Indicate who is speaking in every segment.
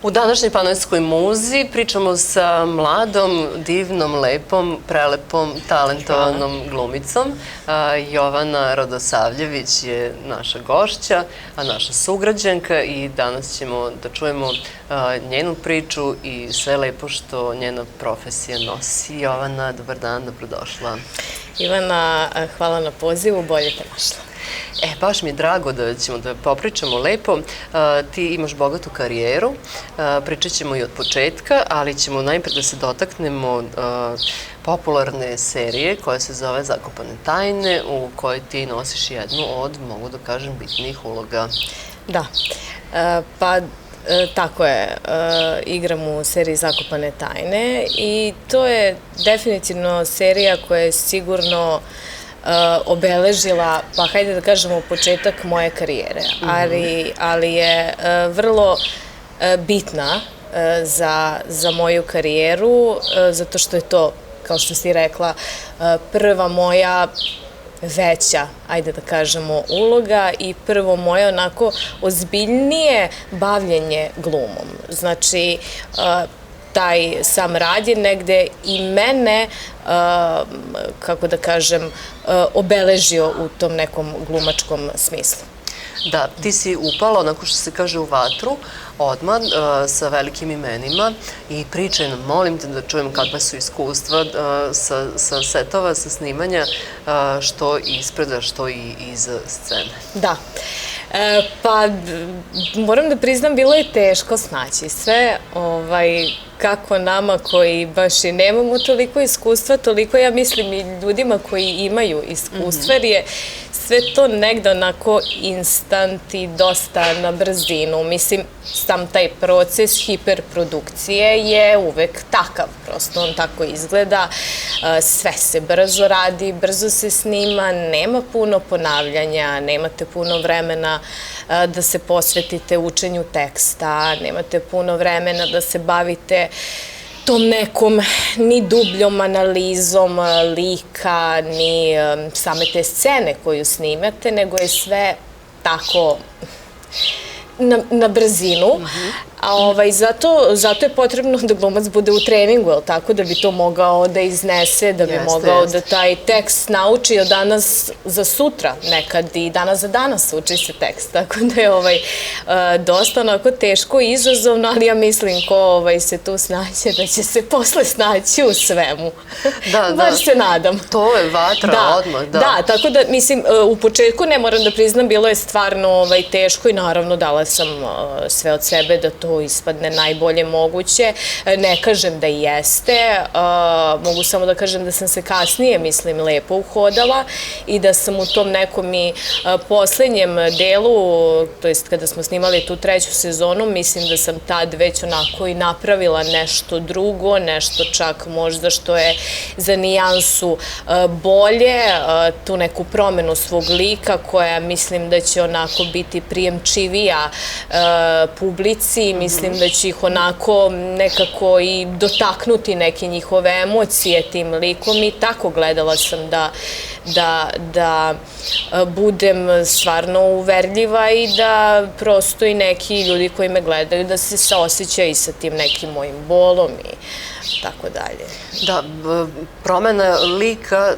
Speaker 1: U današnjoj Panonskoj muzi pričamo sa mladom, divnom, lepom, prelepom, talentovanom glumicom. Jovana Radosavljević je naša gošća, a naša sugrađanka i danas ćemo da čujemo njenu priču i sve lepo što njena profesija nosi. Jovana, dobar dan, dobrodošla.
Speaker 2: Ivana, hvala na pozivu, bolje te našla.
Speaker 1: Baš mi je drago da ćemo da popričamo lepo. Ti imaš bogatu karijeru, pričat ćemo i od početka, ali ćemo najpred da se dotaknemo popularne serije koja se zove Zakopane tajne, u kojoj ti nosiš jednu od, mogu da kažem, bitnijih uloga.
Speaker 2: Da, pa tako je, igram u seriji Zakopane tajne i to je definitivno serija koja je sigurno obeležila, pa hajde da kažemo, početak moje karijere, ali je vrlo bitna za moju karijeru, zato što je to, kao što si rekla, prva moja veća, ajde da kažemo, uloga i prvo moje onako ozbiljnije bavljenje glumom. Znači, taj sam rad je negde i mene, kako da kažem, obeležio u tom nekom glumačkom smislu.
Speaker 1: Da, ti si upala, onako što se kaže, u vatru, odmah, sa velikim imenima i pričaj nam, molim te da čujem kakva su iskustva sa setova, sa snimanja, što ispreda, što i iza scene.
Speaker 2: Da. Pa, moram da priznam, bilo je teško snaći sve, kako nama koji baš i nemamo toliko iskustva, toliko, ja mislim, i ljudima koji imaju iskustva, jer je sve to negde onako instant i dosta na brzinu. Mislim, sam taj proces hiperprodukcije je uvek takav, prosto on tako izgleda, sve se brzo radi, brzo se snima, nema puno ponavljanja, nemate puno vremena da se posvetite učenju teksta, nemate puno vremena da se bavite tom nekom ni dubljom analizom lika, ni same te scene koju snimate, nego je sve tako na brzinu. Zato je potrebno da glumac bude u treningu, tako, da bi to mogao da iznese, da bi mogao da taj tekst nauči od danas za sutra, nekad i danas za danas uči se tekst, tako da je dosta onako teško i izazovno, ali ja mislim ko se tu snaće da će se posle snaći u svemu. Baš se nadam.
Speaker 1: To je vatra odmah, da.
Speaker 2: Da, tako da, mislim, u početku, ne moram da priznam, bilo je stvarno teško i naravno dala sam sve od sebe da to ispadne najbolje moguće. Ne kažem da i jeste, mogu samo da kažem da sam se kasnije, mislim, lepo uhodala i da sam u tom nekom i poslednjem delu, to jest kada smo snimali tu treću sezonu, mislim da sam tad već onako i napravila nešto drugo, nešto čak možda što je za nijansu bolje, tu neku promenu svog lika koja mislim da će onako biti prijemčivija publici, mislim da će ih onako nekako i dotaknuti neke njihove emocije tim likom i tako gledala sam da budem stvarno uverljiva i da prosto i neki ljudi koji me gledaju da se saosećaju sa tim nekim mojim bolom i tako dalje.
Speaker 1: Da, promena lika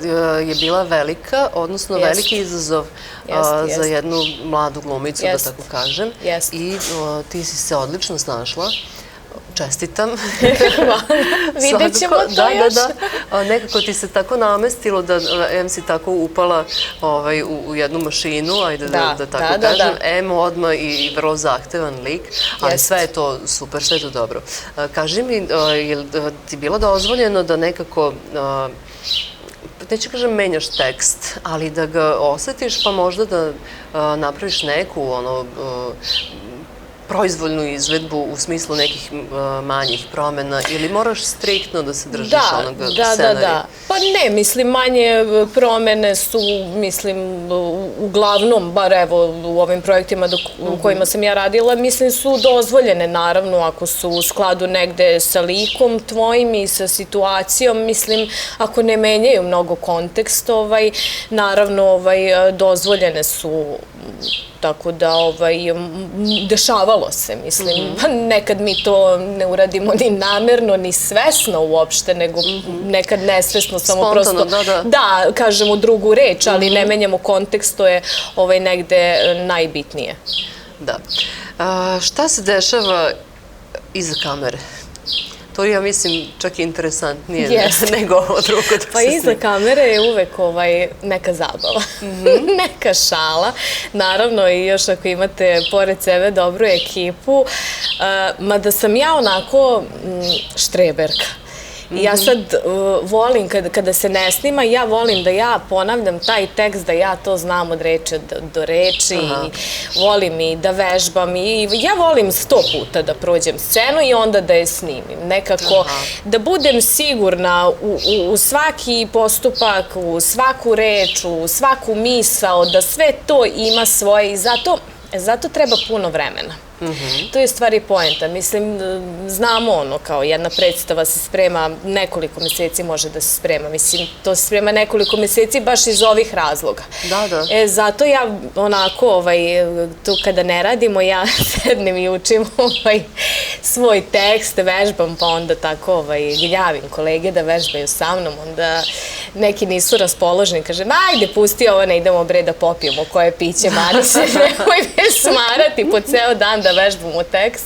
Speaker 1: je bila velika, odnosno veliki izazov za jednu mladu glumicu, da tako kažem. I ti si se odlično snašla. Čestitam.
Speaker 2: Hvala. Vidjet ćemo to još.
Speaker 1: Da. Nekako ti se tako namestilo da si tako upala u jednu mašinu, ajde da tako kažem, odmah i vrlo zahtevan lik, ali sve je to super, sve je to dobro. Kaži mi, je li ti bilo dozvoljeno da nekako, neću kažem menjaš tekst, ali da ga osetiš pa možda da napraviš neku proizvoljnu izvedbu u smislu nekih manjih promena ili moraš striktno da se držiš onoga scenarija?
Speaker 2: Da. Pa ne, mislim, manje promene su, mislim, uglavnom, bar evo u ovim projektima u kojima sam ja radila, mislim, su dozvoljene, naravno, ako su u skladu negde sa likom tvojim i sa situacijom, mislim, ako ne menjaju mnogo kontekst, naravno, dozvoljene su Tako da, dešavalo se, mislim. Nekad mi to ne uradimo ni namerno, ni svesno uopšte, nego nekad nesvesno, samo prosto...
Speaker 1: Spontano, da.
Speaker 2: Da, kažemo drugu reč, ali ne menjamo kontekst, to je negde najbitnije.
Speaker 1: Da. Šta se dešava iza kamere? To ja mislim čak i interesantnije nego ovo drugo.
Speaker 2: Pa iza kamere je uvek neka zabava, neka šala. Naravno i još ako imate pored sebe dobru ekipu, mada sam ja onako štreberka. Ja sad volim, kada se ne snima, ja volim da ja ponavljam taj tekst, da ja to znam od reči do reči, volim i da vežbam i ja volim 100 puta da prođem scenu i onda da je snimim. Nekako da budem sigurna u svaki postupak, u svaku reč, u svaku misao, da sve to ima svoje i zato treba puno vremena. To je stvari poenta. Mislim, znamo kao jedna predstava se sprema nekoliko meseci, može da se sprema. Mislim, to se sprema nekoliko meseci baš iz ovih razloga.
Speaker 1: Da, da.
Speaker 2: Zato ja onako, tu kada ne radimo, ja sednem i učim svoj tekst, vežbam, pa onda tako gnjavim kolege da vežbaju sa mnom, onda neki nisu raspoloženi, kažem, ajde, pusti ovo, ne idemo bre da popijemo koje piće, mani se, nemoj me smarati po ceo dan da vežbamo tekst.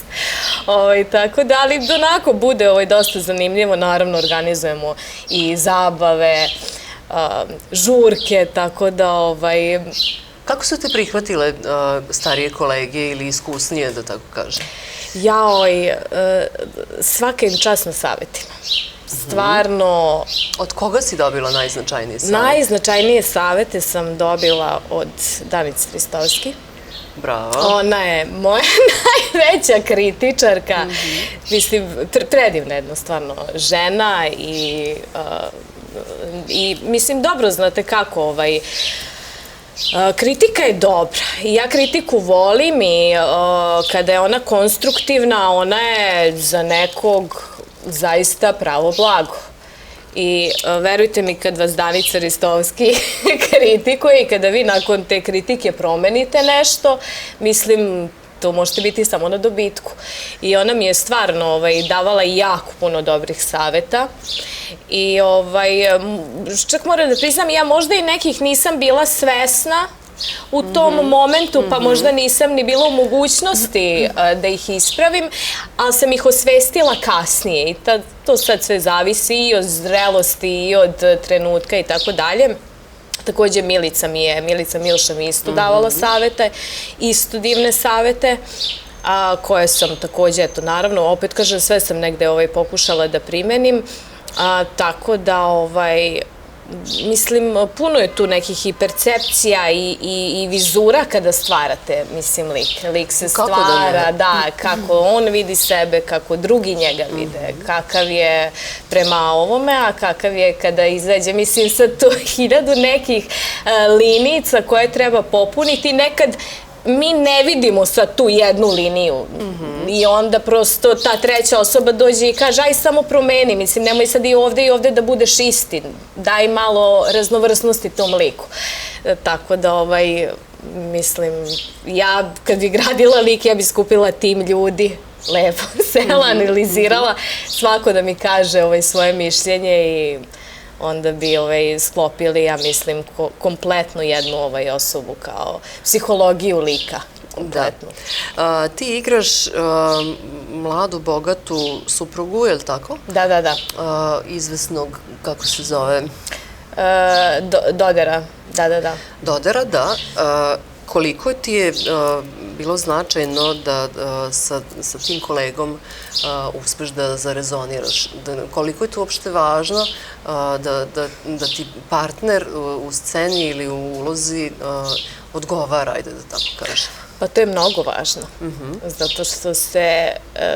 Speaker 2: Tako da, ali onako bude dosta zanimljivo, naravno organizujemo i zabave, žurke, tako da...
Speaker 1: Kako su te prihvatile starije kolege ili iskusnije, da tako kažem?
Speaker 2: Svaka im čast na savjetima. Stvarno...
Speaker 1: Od koga si dobila najznačajnije savjete?
Speaker 2: Najznačajnije savjete sam dobila od Danice Hristovski.
Speaker 1: Bravo.
Speaker 2: Ona je moja najveća kritičarka. Mislim, predivna jednostavno žena i mislim, dobro znate kako kritika je dobra i ja kritiku volim i kada je ona konstruktivna, ona je za nekog zaista pravo blago. I verujte mi, kad vas Danica Hristovski kritikuje i kada vi nakon te kritike promenite nešto, mislim, to možete biti samo na dobitku. I ona mi je stvarno davala jako puno dobrih saveta. I čak moram da priznam, ja možda i nekih nisam bila svesna u tom momentu, pa možda nisam ni bila u mogućnosti da ih ispravim, ali sam ih osvestila kasnije i to sad sve zavisi i od zrelosti i od trenutka i tako dalje. Takođe Milica Milša mi isto davala savete, isto divne savete, koje sam takođe, eto naravno, opet kažem, sve sam negde pokušala da primenim, tako da mislim, puno je tu nekih i percepcija i vizura kada stvarate, mislim, lik. Lik se stvara, da, kako on vidi sebe, kako drugi njega vide, kakav je prema ovome, a kakav je kada izađe. Mislim, sad tu 1000 nekih linica koje treba popuniti, nekad mi ne vidimo sad tu jednu liniju i onda prosto ta treća osoba dođe i kaže, aj samo promeni, mislim, nemoj sad i ovde da budeš isti, daj malo raznovrsnosti tom liku. Tako da, mislim, ja kad bi gradila lik, ja bi skupila tim ljudi, lepo sela, analizirala, svako da mi kaže svoje mišljenje i onda bi sklopili, ja mislim, kompletnu jednu osobu kao psihologiju lika. Kompletnu.
Speaker 1: Ti igraš mladu, bogatu suprugu, je li tako?
Speaker 2: Da, da, da.
Speaker 1: Izvesnog, kako se zove?
Speaker 2: Dodera, da, da, da.
Speaker 1: Dodera, da. Koliko ti je bilo značajno da sa tim kolegom uspeš da zarezoniraš? Koliko je to uopšte važno da ti partner u sceni ili u ulozi odgovara, ajde da tako kažem?
Speaker 2: Pa to je mnogo važno, zato što se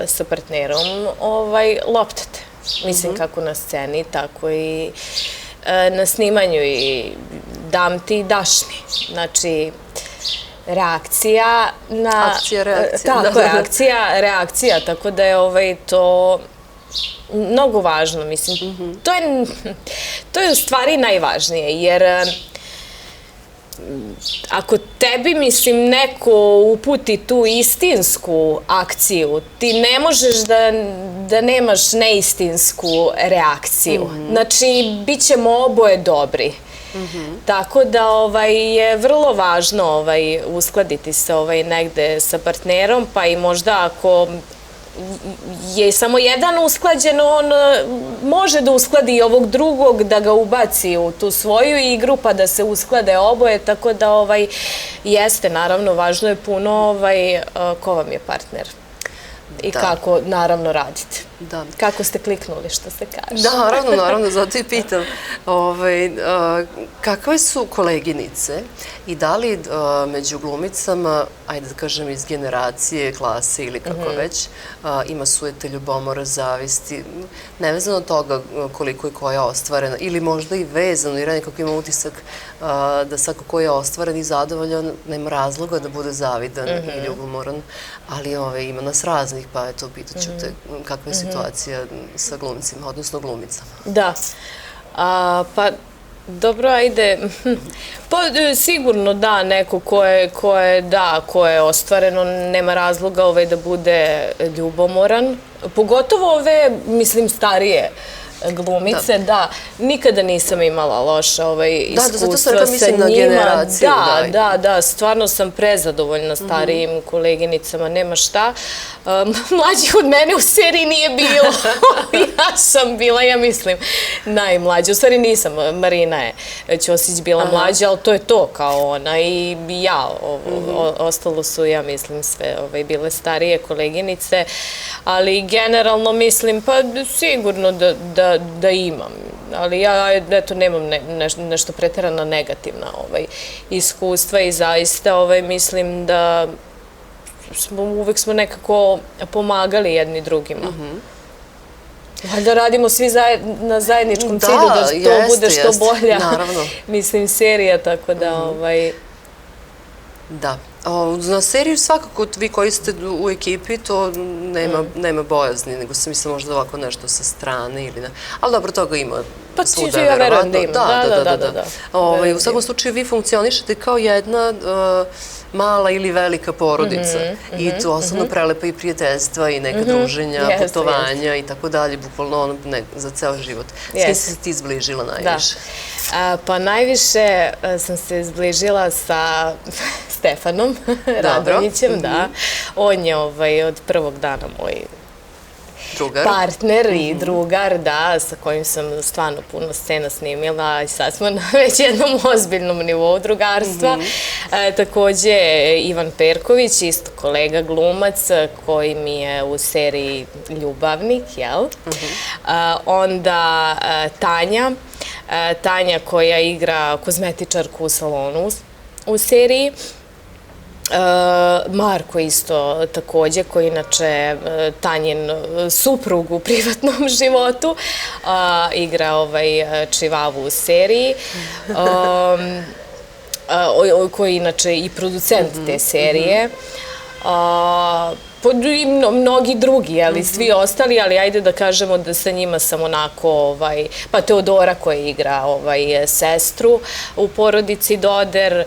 Speaker 2: sa partnerom loptate. Mislim, kako na sceni, tako i na snimanju i dam ti daš mi. Znači, reakcija na...
Speaker 1: Akcija, reakcija.
Speaker 2: Tako je, akcija, reakcija, tako da je to mnogo važno, mislim. To je u stvari najvažnije, jer ako tebi, mislim, neko uputi tu istinsku akciju, ti ne možeš da nemaš neistinsku reakciju. Znači, bit ćemo oboje dobri. Tako da je vrlo važno uskladiti se negde sa partnerom, pa i možda ako je samo jedan usklađen, on može da uskladi i ovog drugog, da ga ubaci u tu svoju igru, pa da se usklade oboje, tako da jeste, naravno, važno je puno ko vam je partner i kako, naravno, radite. Kako ste kliknuli, što se kaže.
Speaker 1: Da, naravno, zato i pitam. Kakve su koleginice i da li među glumicama, ajde da kažem iz generacije, klase ili kako već, ima sujete, ljubomora, zavisti, nevezano od toga koliko je koja ostvarena, ili možda i vezano, jer ja nekako imam utisak da svako ko je ostvaren i zadovoljan, nema razloga da bude zavidan i ljubomoran, ali ima nas raznih, pa eto, pitaću te kakva je situacija sa glumcima, odnosno glumicama.
Speaker 2: Da, pa dobro, ajde, pa sigurno da, neko ko je ostvareno, nema razloga da bude ljubomoran, pogotovo ove, mislim, starije glumice, da, nikada nisam imala loša iskustva sa njima. Da, stvarno sam prezadovoljna starijim koleginicama, nema šta. Mlađih od mene u seriji nije bilo. Ja sam bila, ja mislim, najmlađa. U stvari nisam, Marina je Ćosić bila mlađa, ali to je to kao ona i ja. Ostalo su, ja mislim, sve bile starije koleginice, ali generalno mislim, pa sigurno da imam, ali ja, eto, nemam nešto preterano negativna iskustva i zaista mislim da uvek smo nekako pomagali jedni drugima. Da radimo svi na zajedničkom cilju, da to bude što bolja, mislim, serija, tako da...
Speaker 1: Da. Na seriju svakako vi koji ste u ekipi, to nema bojazni, nego se misle možda ovako nešto sa strane ili ne. Ali dobro, toga ima svuda,
Speaker 2: ja verujem da ima. Da.
Speaker 1: U svakom slučaju vi funkcionišete kao jedna mala ili velika porodica i tu osobno prelepa i prijateljstva i neka druženja, putovanja i tako dalje, bukvalno za ceo život. S kim si se ti zbližila najviše?
Speaker 2: Pa najviše sam se zbližila sa Stefanom Radonjićem, da. On je od prvog dana moj partner i drugar, da, sa kojim sam stvarno puno scena snimila i sad smo na već jednom ozbiljnom nivou drugarstva. Takođe Ivan Perković, isto kolega glumac, koji mi je u seriji Ljubavnik, jel? Onda Tanja koja igra kozmetičarku u salonu u seriji. Marko isto takođe, koji inače Tanjin suprug u privatnom životu, igra Čivavu u seriji, koji je inače i producent te serije. I mnogi drugi, ali svi ostali, ali ajde da kažemo da sa njima sam onako, pa Teodora koja igra sestru u porodici Doder,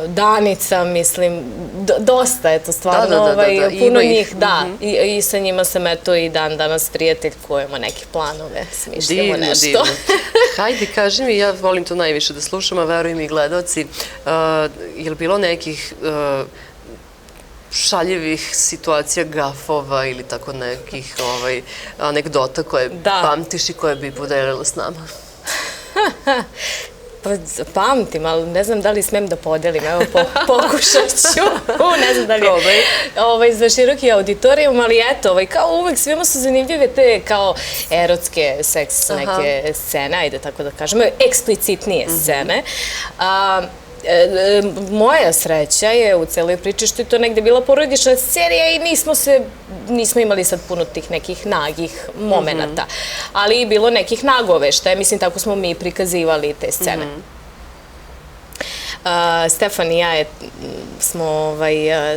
Speaker 2: Danica, mislim, dosta je to stvarno, puno njih, da, i sa njima sam eto i dan danas prijatelj koji ima neke planove, smišljamo nešto.
Speaker 1: Divno. Hajde, kaži mi, ja volim to najviše da slušam, a verujem i gledalci, je li bilo nekih šaljivih situacija, gafova ili tako nekih anegdota koje pamtiš i koje bi podelila s nama?
Speaker 2: Pa pamtim, ali ne znam da li smem da podelim, evo pokušat ću, ne znam da li je za široki auditorijum, ali eto, kao uvek svima su zanimljive te kao erotske seks neke scene, ajde tako da kažemo, eksplicitnije scene. Moja sreća je u celoj priči što je to negde bila porodična serija i nismo imali sad puno tih nekih nagih momenata, ali i bilo nekih nagoveštaja, mislim, tako smo mi prikazivali te scene. Stefan i ja smo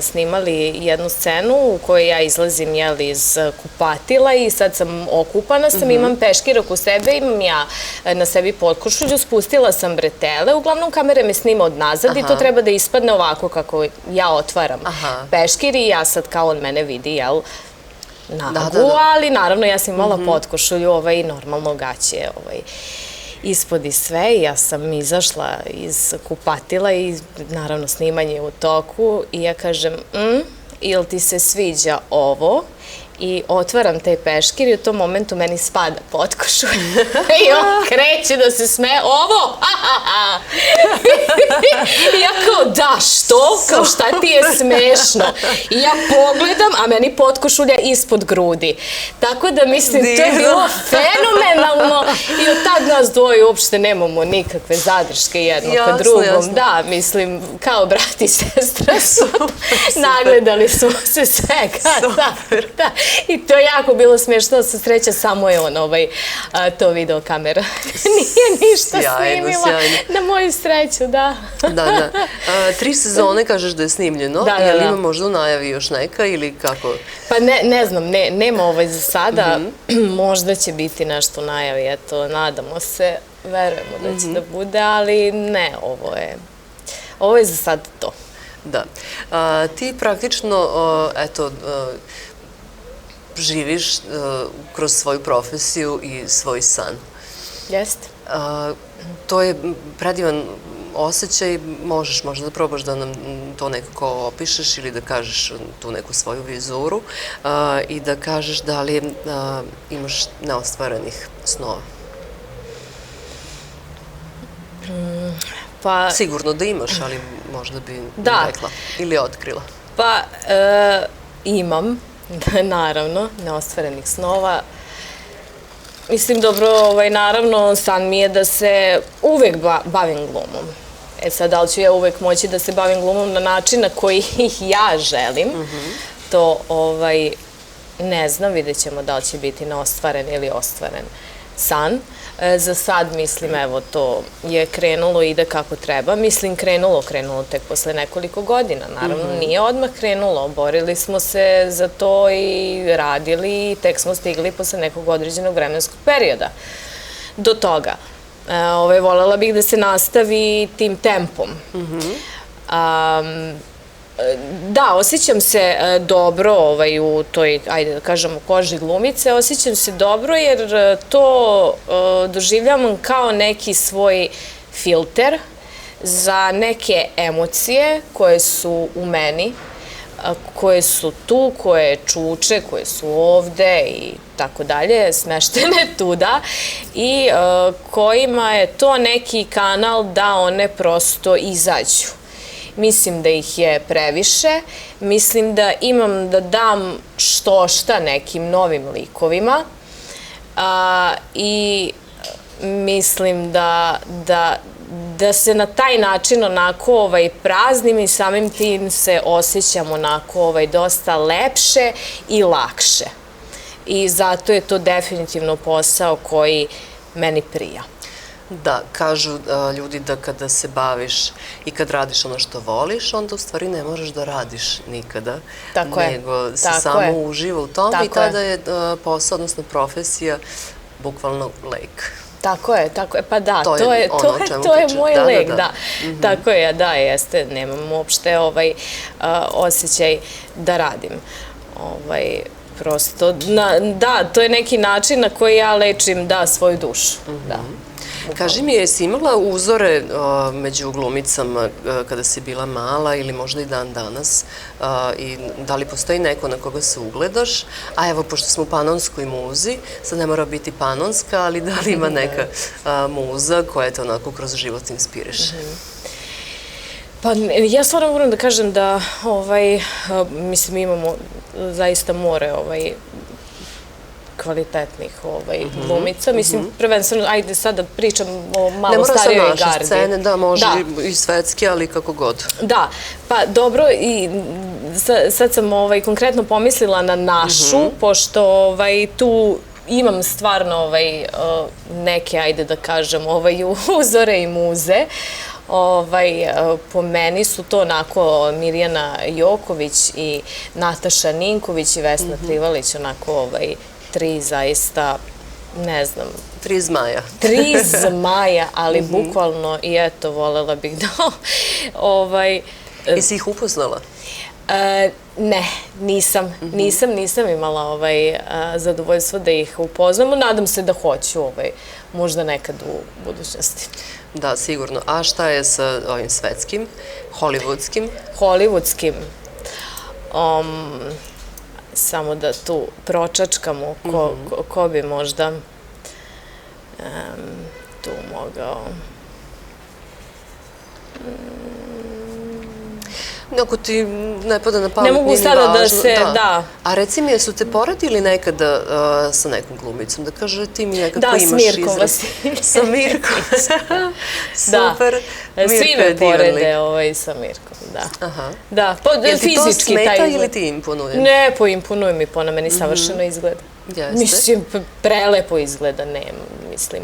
Speaker 2: snimali jednu scenu u kojoj ja izlazim iz kupatila i sad sam okupana sam, imam peškirok u sebe, imam ja na sebi potkošulju, spustila sam bretele, uglavnom kamera me snima od nazad i to treba da ispadne ovako kako ja otvaram peškir i ja sad kao on mene vidi, jel, nagu, ali naravno ja sam imala potkošulju, normalno gaće, ispod i sve i ja sam izašla iz kupatila i naravno snimanje u toku i ja kažem, ili ti se sviđa ovo? I otvaram taj peškir i u tom momentu meni spada potkošulja i on kreće da se smeje, ovo, i ja kao, da, što? Kao, šta ti je smešno? I ja pogledam, a meni potkošulja ispod grudi. Tako da mislim, to je bilo fenomenalno i od tad nas dvoje uopšte nemamo nikakve zadrške jedno ka drugom. Da, mislim, kao brat i sestra su, nagledali smo se svega. Da. I to je jako bilo smiješno, sa sreća samo je on to video kamera. Nije ništa snimila, na moju sreću, da.
Speaker 1: Da. 3 sezone kažeš da je snimljeno, je li ima možda u najavi još neka ili kako?
Speaker 2: Pa ne znam, nema za sada, možda će biti nešto u najavi, eto, nadamo se, verujemo da će da bude, ali ne, ovo je za sad to.
Speaker 1: Da. Ti praktično, eto, živiš kroz svoju profesiju i svoj san.
Speaker 2: Jeste.
Speaker 1: To je predivan osjećaj, možeš možda da probaš da nam to nekako opišeš ili da kažeš tu neku svoju vizuru i da kažeš da li imaš neostvarenih snova. Sigurno da imaš, ali možda bi rekla ili otkrila.
Speaker 2: Pa imam. Naravno, neostvarenih snova. Mislim, dobro, naravno, san mi je da se uvek bavim glumom. E sad, da li ću ja uvek moći da se bavim glumom na način na koji ja želim, to ne znam, vidjet ćemo da li će biti neostvaren ili ostvaren san. Za sad, mislim, evo, to je krenulo, ide kako treba. Mislim, krenulo tek posle nekoliko godina. Naravno, nije odmah krenulo. Borili smo se za to i radili i tek smo stigli posle nekog određenog vremenskog perioda do toga. Voljela bih da se nastavi tim tempom. Da, osjećam se dobro u toj, ajde da kažemo, koži glumice, osjećam se dobro jer to doživljavam kao neki svoj filter za neke emocije koje su u meni, koje su tu, koje čuče, koje su ovde i tako dalje, smeštene tuda i kojima je to neki kanal da one prosto izađu. Mislim da ih je previše, mislim da imam da dam što-šta nekim novim likovima i mislim da se na taj način onako praznim i samim tim se osjećam onako dosta lepše i lakše. I zato je to definitivno posao koji meni prija.
Speaker 1: Da, kažu ljudi da kada se baviš i kad radiš ono što voliš, onda u stvari ne možeš da radiš nikada, nego se samo uživa u tom i tada je posao, odnosno profesija, bukvalno lek.
Speaker 2: Tako je, pa da, to je moj lek, da. Tako je, da, jeste, nemam uopšte osjećaj da radim. Prosto, da, to je neki način na koji ja lečim, da, svoju dušu, da.
Speaker 1: Kaži mi, jesi imala uzore među glumicama kada si bila mala ili možda i dan danas i da li postoji neko na koga se ugledaš? A evo, pošto smo u Panonskoj muzi, sad ne mora biti panonska, ali da li ima neka muza koja te onako kroz život inspiriše?
Speaker 2: Pa ja stvarno moram da kažem da mislim imamo zaista more kvalitetnih glumica. Mislim, prvenstveno, ajde sad da pričam o malo starijoj gardi. Ne mora sa naše scene,
Speaker 1: da, može i svetske, ali kako god.
Speaker 2: Da, pa dobro, i sad sam konkretno pomislila na našu, pošto tu imam stvarno neke, ajde da kažem, uzore i muze. Po meni su to onako Mirjana Joković i Nataša Ninković i Vesna Trivalić, onako tri zaista, ne znam.
Speaker 1: Tri zmaja.
Speaker 2: Tri zmaja, ali bukvalno i eto, volela bih da...
Speaker 1: I si ih upoznala?
Speaker 2: Ne, nisam imala zadovoljstvo da ih upoznamo. Nadam se da hoću možda nekad u budućnosti.
Speaker 1: Da, sigurno. A šta je sa ovim svetskim, hollywoodskim?
Speaker 2: Hollywoodskim. Samo da tu pročačkamo ko bi možda tu mogao...
Speaker 1: Ako ti ne pada na pamet,
Speaker 2: ne mogu sada da se, da.
Speaker 1: A reci mi, jesu te poredili nekada sa nekom glumicom? Da kaže, ti mi nekako imaš izraz. Sa Mirkom. Super.
Speaker 2: Svi me porede sa Mirkom, da. Da, fizički taj izgled. Jel ti to
Speaker 1: smeta ili ti imponuje?
Speaker 2: Ne, poimponuje mi, po na meni savršeno izgleda. Mislim, prelepo izgleda, ne, mislim.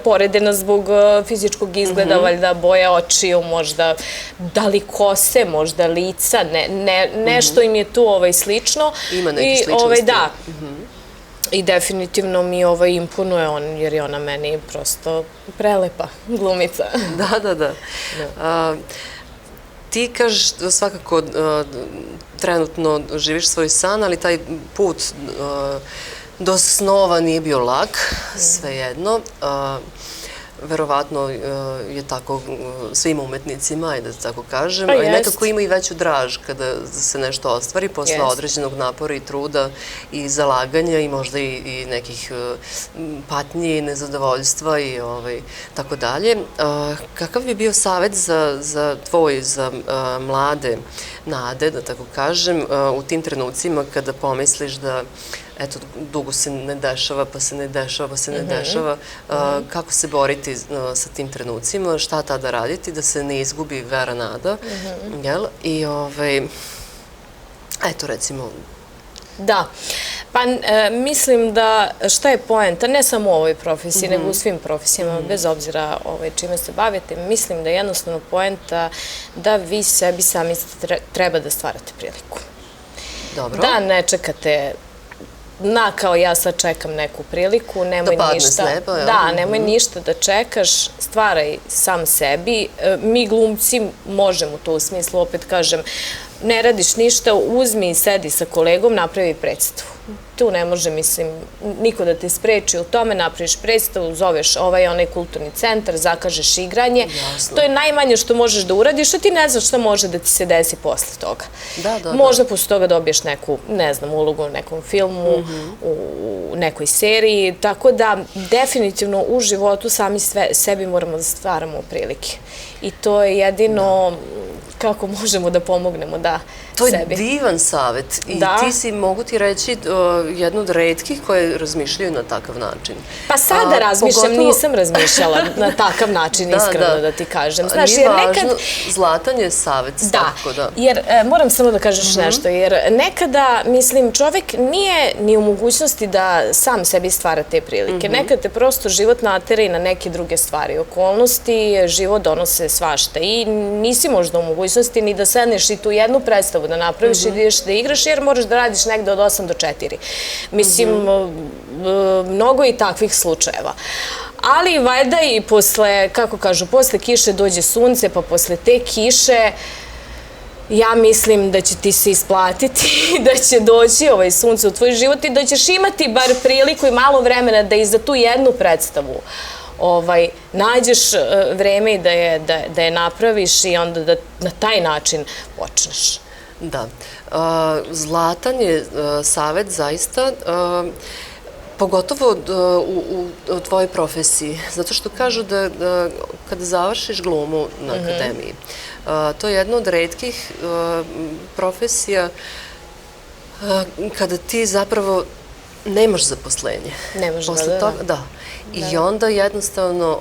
Speaker 2: Porede nas zbog fizičkog izgleda, valjda boja očiju, možda da li kose, možda lica, nešto im je tu slično.
Speaker 1: Ima neki sličnosti.
Speaker 2: Da. I definitivno mi imponuje on, jer je ona meni prosto prelepa glumica.
Speaker 1: Da. Ti kažeš svakako trenutno živiš svoj san, ali taj put do snova nije bio lak, svejedno. Verovatno je tako svim umetnicima, ajde da tako kažem, ali nekako ima i veću draž kada se nešto ostvari posle određenog napora i truda i zalaganja i možda i nekih patnji i nezadovoljstva i tako dalje. Kakav bi bio savjet za mlade nade, da tako kažem, u tim trenucima kada pomisliš da eto, dugo se ne dešava, pa se ne dešava, pa se ne dešava. Kako se boriti sa tim trenucima, šta tada raditi, da se ne izgubi vera, nada, jel? I, eto, recimo...
Speaker 2: Da, pa mislim da šta je poenta, ne samo u ovoj profesiji, nego u svim profesijama, bez obzira čime se bavite, mislim da je jednostavno poenta da vi sebi sami treba da stvarate priliku.
Speaker 1: Dobro.
Speaker 2: Da ne čekate kao ja sad čekam neku priliku, nemoj ništa. Da, nemoj ništa da čekaš, stvaraj sam sebi. Mi glumci možemo to u smislu, opet kažem, ne radiš ništa, uzmi i sedi sa kolegom, napravi predstavu. Tu ne može, mislim, niko da te spreči u tome, napraviš predstavu, zoveš onaj kulturni centar, zakažeš igranje. To je najmanje što možeš da uradiš, a ti ne znaš šta može da ti se desi posle toga. Možda posle toga dobiješ neku, ne znam, ulogu u nekom filmu, u nekoj seriji, tako da definitivno u životu sami sebi moramo da stvaramo prilike. I to je jedino kako možemo da pomognemo sebi.
Speaker 1: To je divan savjet i ti si, mogu ti reći, jednu od retkih koje razmišljaju na takav način.
Speaker 2: Pa sada razmišljam, nisam razmišljala na takav način, iskreno da ti kažem.
Speaker 1: Nije važno, zlatan je savjet, svakako da.
Speaker 2: Jer moram samo da kažeš nešto, jer nekada, mislim, čovek nije ni u mogućnosti da sam sebi stvara te prilike. Nekada te prosto život natera i na neke druge stvari. Okolnosti, život donose svašta i nisi možda u mogućnosti ni da sedneš i tu jednu predstavu da napraviš i da ideš da igraš, jer moraš da radiš negde od 8 do 4. Mislim, mnogo i takvih slučajeva. Ali valjda i posle, kako kažu, posle kiše dođe sunce, pa posle te kiše ja mislim da će ti se isplatiti, da će doći sunce u tvoj život i da ćeš imati bar priliku i malo vremena da i za tu jednu predstavu nađeš vreme i da je napraviš i onda da na taj način počneš.
Speaker 1: Da. Zlatan je savjet zaista, pogotovo u tvojoj profesiji, zato što kažu da kada završiš glumu na akademiji, to je jedna od retkih profesija kada ti zapravo nemaš zaposlenje.
Speaker 2: Nemaš
Speaker 1: da. I onda jednostavno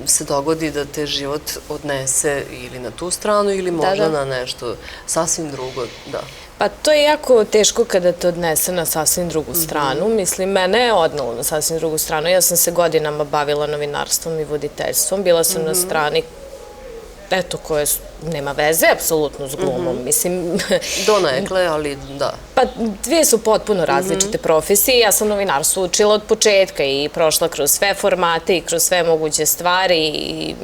Speaker 1: se dogodi da te život odnese ili na tu stranu ili možda na nešto sasvim drugo, da.
Speaker 2: Pa to je jako teško kada te odnese na sasvim drugu stranu. Mislim, mene je odnalo na sasvim drugu stranu. Ja sam se godinama bavila novinarstvom i voditeljstvom. Bila sam na strani, eto, koje nema veze, apsolutno, s glumom. Mislim...
Speaker 1: Donekle, ali da.
Speaker 2: Pa dvije su potpuno različite profesije. Ja sam novinarstvo učila od početka i prošla kroz sve formate i kroz sve moguće stvari i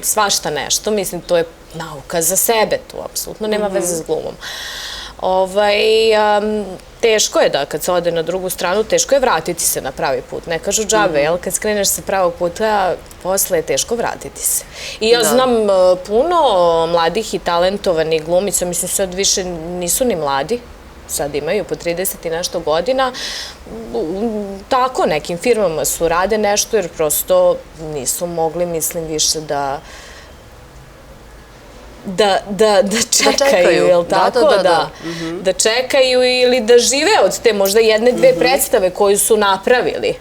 Speaker 2: svašta nešto. Mislim, to je nauka za sebe, to apsolutno nema veze s glumom. Teško je da kad se ode na drugu stranu, teško je vratiti se na pravi put. Ne kažu džabe, jel? Kad skreneš sa pravog puta, posle je teško vratiti se. I ja znam puno mladih i talentovanih glumica, mislim sad više nisu ni mladi, sad imaju po 30 i nešto godina, tako nekim firmama su rade nešto jer prosto nisu mogli, mislim, više da čekaju, jel tako? Da čekaju ili da žive od te možda jedne, dve predstave koju su napravili.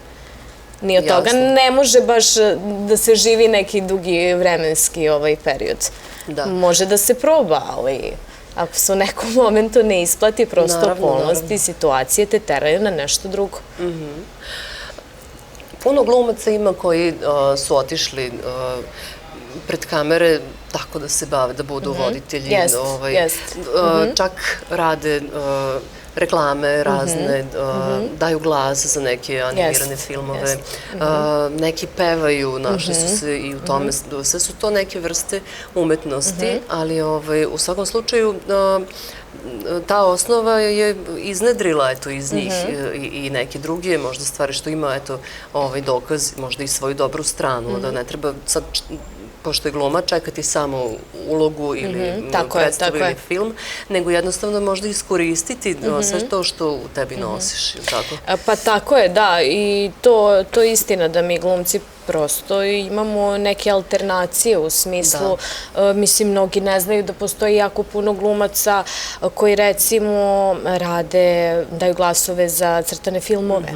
Speaker 2: Ni od toga ne može baš da se živi neki dugi vremenski period. Može da se proba, ali ako se u nekom momentu ne isplati, prosto okolnosti i situacije te teraju na nešto drugo.
Speaker 1: Puno glumaca ima koji su otišli pred kamere tako da se bave, da budu voditelji. Čak rade reklame razne, daju glas za neke animirane filmove, neki pevaju, našli su se i u tome, sve su to neke vrste umetnosti, ali u svakom slučaju ta osnova je iznedrila iz njih i neke druge možda stvari što ima dokaz, možda i svoju dobru stranu, da ne treba sad pošto je gluma, čekati samo ulogu ili predstavu ili film, nego jednostavno možda iskoristiti sve to što u tebi nosiš.
Speaker 2: Pa tako je, da, i to je istina da mi glumci prosto imamo neke alternacije u smislu, mislim, mnogi ne znaju da postoji jako puno glumaca koji recimo rade, daju glasove za crtane filmove,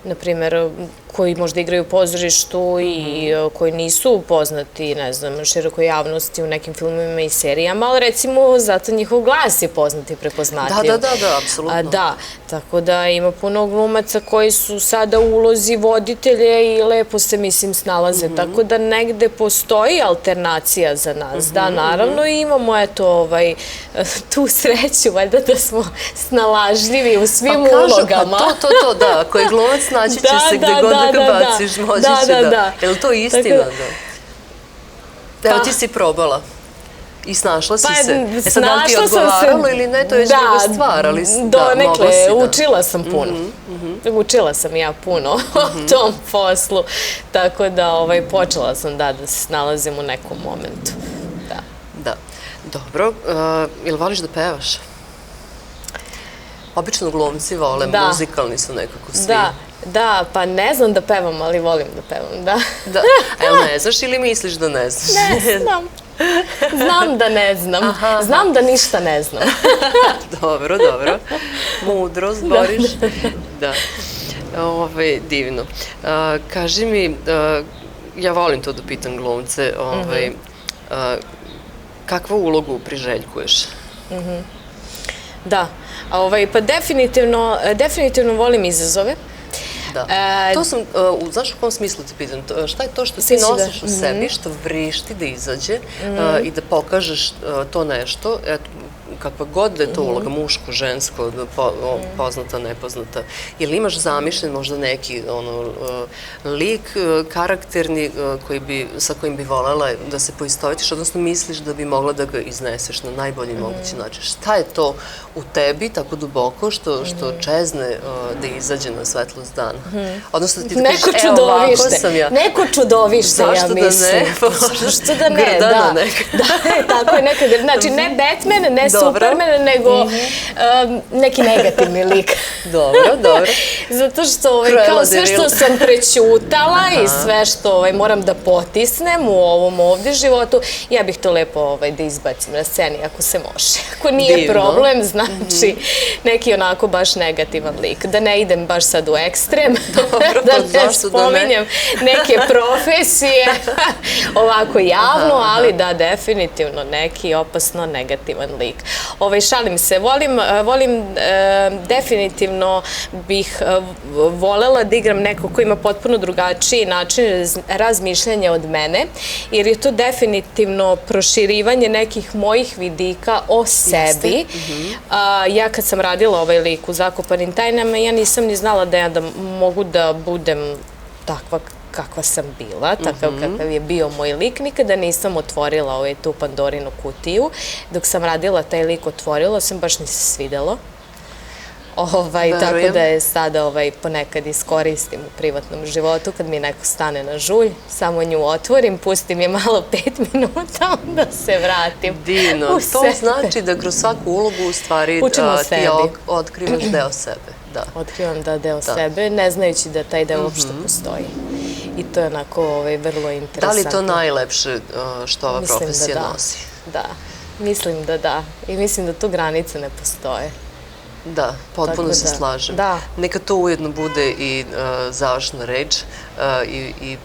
Speaker 2: na primjer, koji možda igraju u pozorištu i koji nisu poznati, ne znam, širokoj javnosti u nekim filmovima i serijama, ali recimo zato njihov glas je poznat i prepoznatljiv.
Speaker 1: Da, apsolutno.
Speaker 2: Da, tako da ima puno glumaca koji su sada u ulozi voditelje i lepo se, mislim, snalaze, tako da negde postoji alternacija za nas. Da, naravno, i imamo, tu sreću, valjda da smo snalažljivi u svim ulogama.
Speaker 1: Pa to, da, ako je glumac, naći će se gde god da ga baciš, moći će da. Je li to istina? Evo, ti si probala. I snašla si se. Sad, da li ti je odgovaralo ili ne, to je već druga stvar, ali mogla si da.
Speaker 2: Donekle, učila sam puno. Učila sam ja puno o tom poslu, tako da počela sam da se snalazim u nekom momentu.
Speaker 1: Da. Dobro. Jel voliš da pevaš? Obično glumci vole, muzikalni su nekako svi.
Speaker 2: Da, pa ne znam da pevam, ali volim da pevam, da.
Speaker 1: Evo, ne znaš ili misliš da ne znaš?
Speaker 2: Ne znam. Znam da ne znam. Znam da ništa ne znam.
Speaker 1: Dobro. Mudro zboriš. Da. Divno. Kaži mi, ja volim to da pitam glumce, kakvu ulogu priželjkuješ?
Speaker 2: Da, pa definitivno volim izazove.
Speaker 1: Da. To sam, znaš u kom smislu ti pitam, šta je to što ti nosiš u sebi, što vrišti da izađe i da pokažeš to nešto, kakva god da je to uloga, muško, žensko, poznata, nepoznata, ili imaš zamišljen možda neki lik karakterni sa kojim bi voljela da se poistovetiš, odnosno misliš da bi mogla da ga izneseš na najbolji mogući način. Šta je to u tebi tako duboko što čezne da izađe na svetlost dana? Odnosno ti da kažeš, evo ovako sam ja.
Speaker 2: Neko čudovište, ja mislim.
Speaker 1: Zašto da ne?
Speaker 2: Zašto da ne, da. Tako je nekada. Znači, ne Batman, ne Superman, nego neki negativni lik.
Speaker 1: Dobro, dobro.
Speaker 2: Zato što kao sve što sam prećutala i sve što moram da potisnem u ovom ovdje životu, ja bih to lepo da izbacim na sceni ako se može. Ako nije problem, znači neki onako baš negativan lik. Da ne idem baš sad u ekstrem, da ne spominjem neke profesije ovako javno, ali da definitivno neki opasno negativan lik. Šalim se, volim definitivno bih volela da igram neko ko ima potpuno drugačiji način razmišljanja od mene, jer je to definitivno proširivanje nekih mojih vidika o sebi. Ja kad sam radila ovaj lik u Zakopanim tajnama, ja nisam ni znala da ja mogu da budem takva kakva sam bila, takav kakav je bio moj lik. Nikada nisam otvorila tu Pandorinu kutiju. Dok sam radila taj lik, otvorila sam, baš mi se svidelo. Tako da je sada ponekad iskoristim u privatnom životu, kad mi neko stane na žulj, samo nju otvorim, pustim je malo 5 minuta, onda se vratim.
Speaker 1: Divno. To znači da kroz svaku ulogu u stvari ti otkrivaš deo sebe.
Speaker 2: Otkrivam deo sebe, ne znajući da taj deo uopšte postoji. I to je onako vrlo interesantno.
Speaker 1: Da li je to najlepše što ova profesija nosi?
Speaker 2: Da, mislim da da. I mislim da tu granice ne postoje.
Speaker 1: Da, potpuno se slažem. Neka to ujedno bude i završna reč i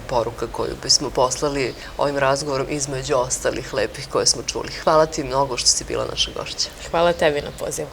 Speaker 1: poruka koju bismo poslali ovim razgovorom između ostalih lepih koje smo čuli. Hvala ti mnogo što si bila naša gošća.
Speaker 2: Hvala tebi na pozivu.